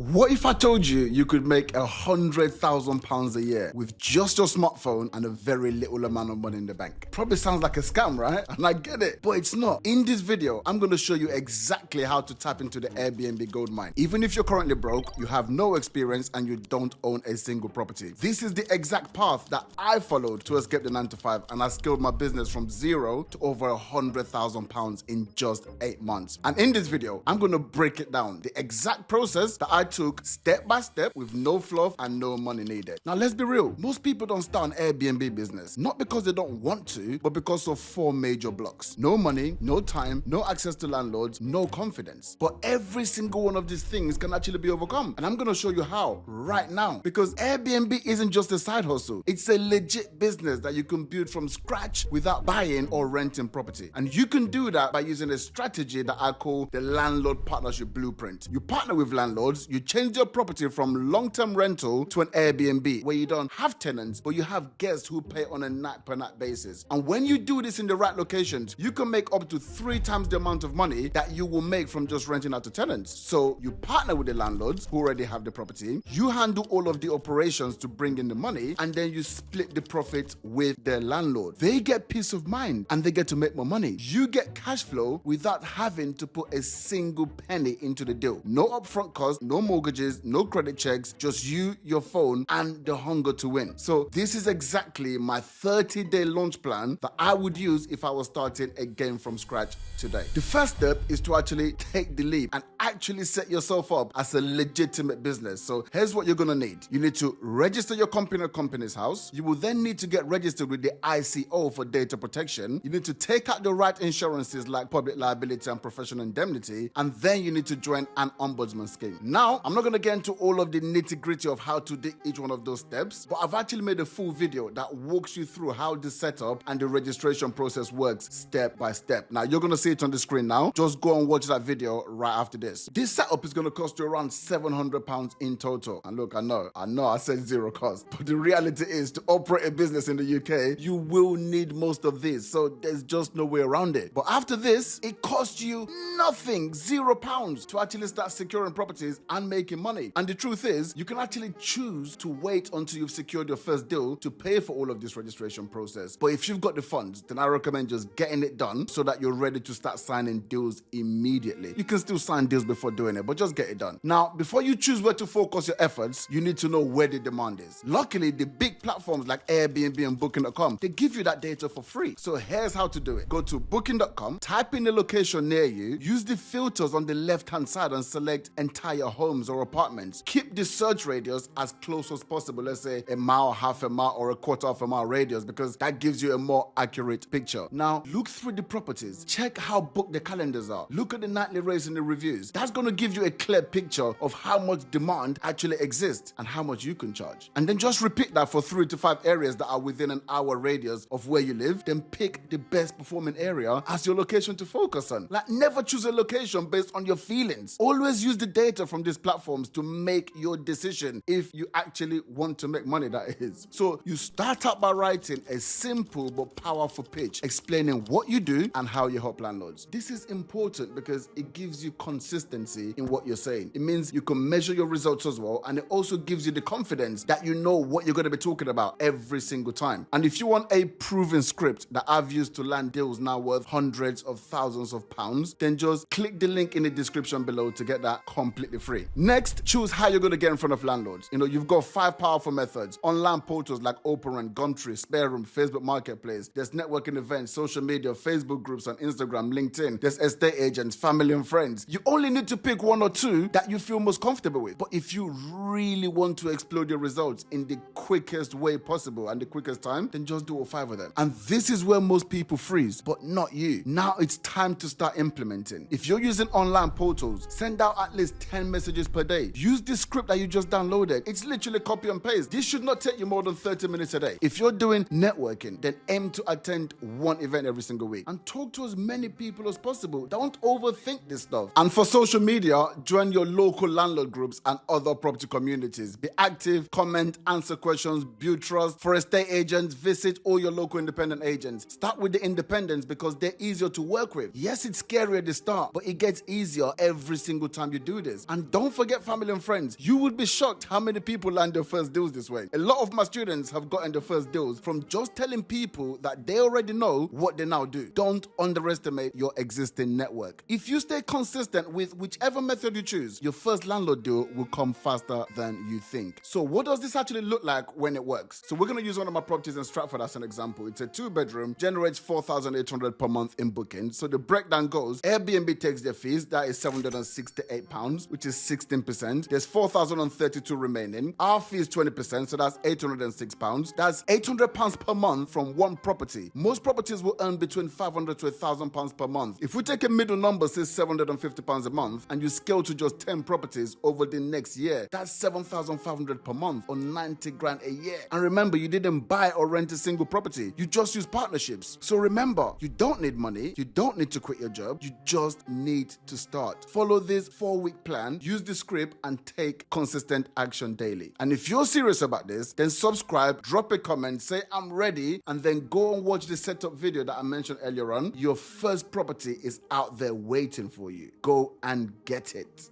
What if I told you you could make £100,000 a year with just your smartphone and a very little amount of money in the bank? Probably sounds like a scam, right? And I get it, but it's not. In this video, I'm going to show you exactly how to tap into the Airbnb gold mine. Even if you're currently broke, you have no experience, and you don't own a single property. This is the exact path that I followed to escape the 9-to-5, and I scaled my business from zero to over £100,000 in just 8 months. And in this video, I'm going to break it down, the exact process that I took step by step with no fluff and no money needed. Now let's be real, most people don't start an Airbnb business, not because they don't want to, but because of 4 major blocks. No money, no time, no access to landlords, no confidence. But every single one of these things can actually be overcome, and I'm going to show you how right now, because Airbnb isn't just a side hustle, it's a legit business that you can build from scratch without buying or renting property. And you can do that by using a strategy that I call the landlord partnership blueprint. You partner with landlords, you change your property from long-term rental to an Airbnb where you don't have tenants, but you have guests who pay on a night-per-night basis. And when you do this in the right locations, you can make up to 3 times the amount of money that you will make from just renting out to tenants. So you partner with the landlords who already have the property, you handle all of the operations to bring in the money, and then you split the profit with the landlord. They get peace of mind and they get to make more money. You get cash flow without having to put a single penny into the deal. No upfront costs, no mortgages, no credit checks, just you, your phone, and the hunger to win. So this is exactly my 30-day launch plan that I would use if I was starting again from scratch today. The first step is to actually take the leap and actually set yourself up as a legitimate business. So here's what you're gonna need. You need to register your company at Companies House. You will then need to get registered with the ICO for data protection. You need to take out the right insurances like public liability and professional indemnity, and then you need to join an ombudsman scheme. Now, I'm not gonna get into all of the nitty-gritty of how to do each one of those steps, but I've actually made a full video that walks you through how the setup and the registration process works step by step. Now, you're gonna see it on the screen now. Just go and watch that video right after this. This setup is gonna cost you around £700 in total. And look, I know I said zero cost, but the reality is to operate a business in the UK, you will need most of this. So there's just no way around it. But after this, it costs you nothing, £0 to actually start securing properties and making money. And the truth is, you can actually choose to wait until you've secured your first deal to pay for all of this registration process. But if you've got the funds, then I recommend just getting it done so that you're ready to start signing deals immediately. You can still sign deals before doing it, but just get it done. Now, before you choose where to focus your efforts, you need to know where the demand is. Luckily, the big platforms like Airbnb and Booking.com, they give you that data for free. So here's how to do it. Go to Booking.com, type in the location near you, use the filters on the left-hand side and select entire homes or apartments. Keep the search radius as close as possible, let's say a mile, half a mile, or a quarter of a mile radius, because that gives you a more accurate picture. Now, look through the properties, check how booked the calendars are, look at the nightly rates and the reviews. That's going to give you a clear picture of how much demand actually exists and how much you can charge. And then just repeat that for 3 to 5 areas that are within an hour radius of where you live. Then pick the best performing area as your location to focus on. Like, never choose a location based on your feelings. Always use the data from these platforms to make your decision if you actually want to make money, that is. So you start out by writing a simple but powerful pitch explaining what you do and how you help landlords. This is important because it gives you consistency in what you're saying. It means you can measure your results as well, and it also gives you the confidence that you know what you're going to be talking about every single time. And if you want a proven script that I've used to land deals now worth hundreds of thousands of pounds, then just click the link in the description below to get that completely free. Next, choose how you're going to get in front of landlords. You've got 5 powerful methods. Online portals like OpenRent, Gumtree, Spareroom, Facebook Marketplace. There's networking events, social media, Facebook groups on Instagram, LinkedIn. There's estate agents, family and friends. You only need to pick 1 or 2 that you feel most comfortable with. But if you really want to explode your results in the quickest way possible and the quickest time, then just do all 5 of them. And this is where most people freeze, but not you. Now it's time to start implementing. If you're using online portals, send out at least 10 messages per day. Use the script that you just downloaded. It's literally copy and paste. This should not take you more than 30 minutes a day. If you're doing networking, then aim to attend 1 event every single week and talk to as many people as possible. Don't overthink this stuff. And for social media, join your local landlord groups and other property communities. Be active, comment, answer questions, build trust. For estate agents, visit all your local independent agents. Start with the independents because they're easier to work with. Yes, it's scary at the start, but it gets easier every single time you do this. And don't Don't forget family and friends. You would be shocked how many people land their first deals this way. A lot of my students have gotten their first deals from just telling people that they already know what they now do. Don't underestimate your existing network. If you stay consistent with whichever method you choose, your first landlord deal will come faster than you think. So what does this actually look like when it works? So we're going to use one of my properties in Stratford as an example. It's a 2-bedroom, generates 4,800 per month in bookings. So the breakdown goes, Airbnb takes their fees, that is £768, which is 16%. There's 4,032 remaining. Our fee is 20%, so that's £806. That's £800 per month from one property. Most properties will earn between £500 to £1,000 per month. If we take a middle number, say £750 a month, and you scale to just 10 properties over the next year, that's 7,500 per month or 90 grand a year. And remember, you didn't buy or rent a single property. You just use partnerships. So remember, you don't need money. You don't need to quit your job. You just need to start. Follow this 4-week plan, use the script, and take consistent action daily. And if you're serious about this, then subscribe, drop a comment, say I'm ready, and then go and watch the setup video that I mentioned earlier on. Your first property is out there waiting for you. Go and get it.